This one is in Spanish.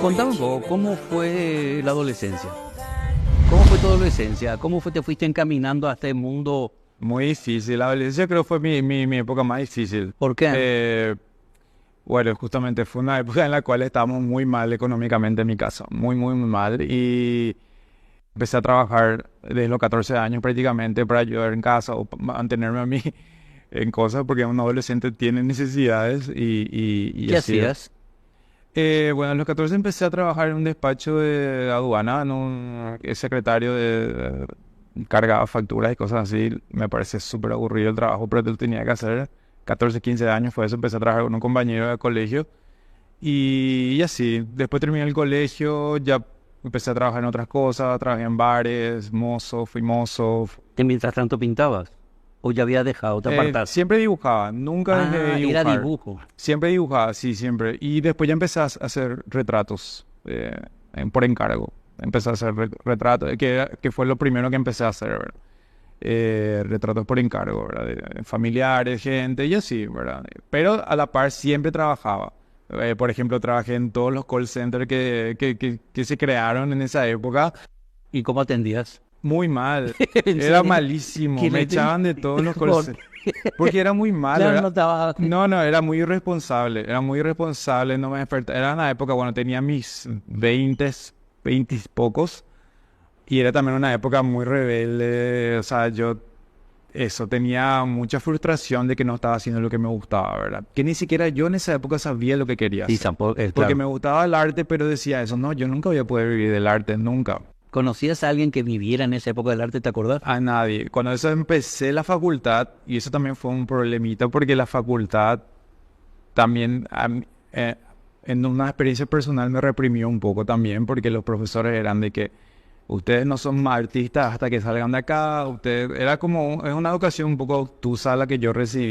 Contame un poco, ¿cómo fue la adolescencia? ¿Cómo fue tu adolescencia? ¿Cómo fue te fuiste encaminando a este mundo? Muy difícil, la adolescencia creo fue mi época más difícil. ¿Por qué? Eh, bueno, justamente fue una época en la cual estábamos muy mal económicamente en mi casa, muy mal. Y empecé a trabajar desde los 14 años prácticamente para ayudar en casa o mantenerme a mí en cosas porque un adolescente tiene necesidades y ¿Qué así es. hacías? Bueno, a los 14 empecé a trabajar en un despacho de aduana, en un secretario de cargaba facturas y cosas así. Me parece súper aburrido el trabajo, pero lo tenía que hacer. 14 15 años fue eso, empecé a trabajar con un compañero de colegio y así. Después terminé el colegio, ya empecé a trabajar en otras cosas, trabajé en bares, mozo, fui mozo. ¿Que mientras tanto pintabas? ¿O ya habías dejado, te apartaste? Siempre dibujaba, nunca dejé de Ah, era dibujar. dibujo. Siempre dibujaba, sí, siempre. Y después ya empecé a hacer retratos por encargo. Empecé a hacer retratos, que fue lo primero que empecé a hacer, ¿verdad? Retratos por encargo, ¿verdad? De familiares, gente y así, ¿verdad? Pero a la par siempre trabajaba. Por ejemplo, trabajé en todos los call centers que se crearon en esa época. ¿Y cómo atendías? Muy mal. ¿En Era serio? malísimo. ¿Quién Me atendía? echaban de todos los call ¿Por centers. qué? Porque era muy malo. Claro, no estaba... No, era muy irresponsable. Era muy irresponsable. No me despertaba. Era una época cuando tenía mis 20, 20 y pocos. Y era también una época muy rebelde. O sea, eso, tenía mucha frustración de que no estaba haciendo lo que me gustaba, ¿verdad? Que ni siquiera yo en esa época sabía lo que quería Sí, hacer. tampoco, Porque claro. me gustaba el arte, pero decía eso, no, yo nunca voy a poder vivir del arte, nunca. ¿Conocías a alguien que viviera en esa época del arte, te acordás? A nadie. Cuando eso empecé la facultad, y eso también fue un problemita, porque la facultad también, en una experiencia personal, me reprimió un poco también, porque los profesores eran de que ustedes no son más artistas hasta que salgan de acá. Ustedes, era como, es una educación un poco obtusa la que yo recibí.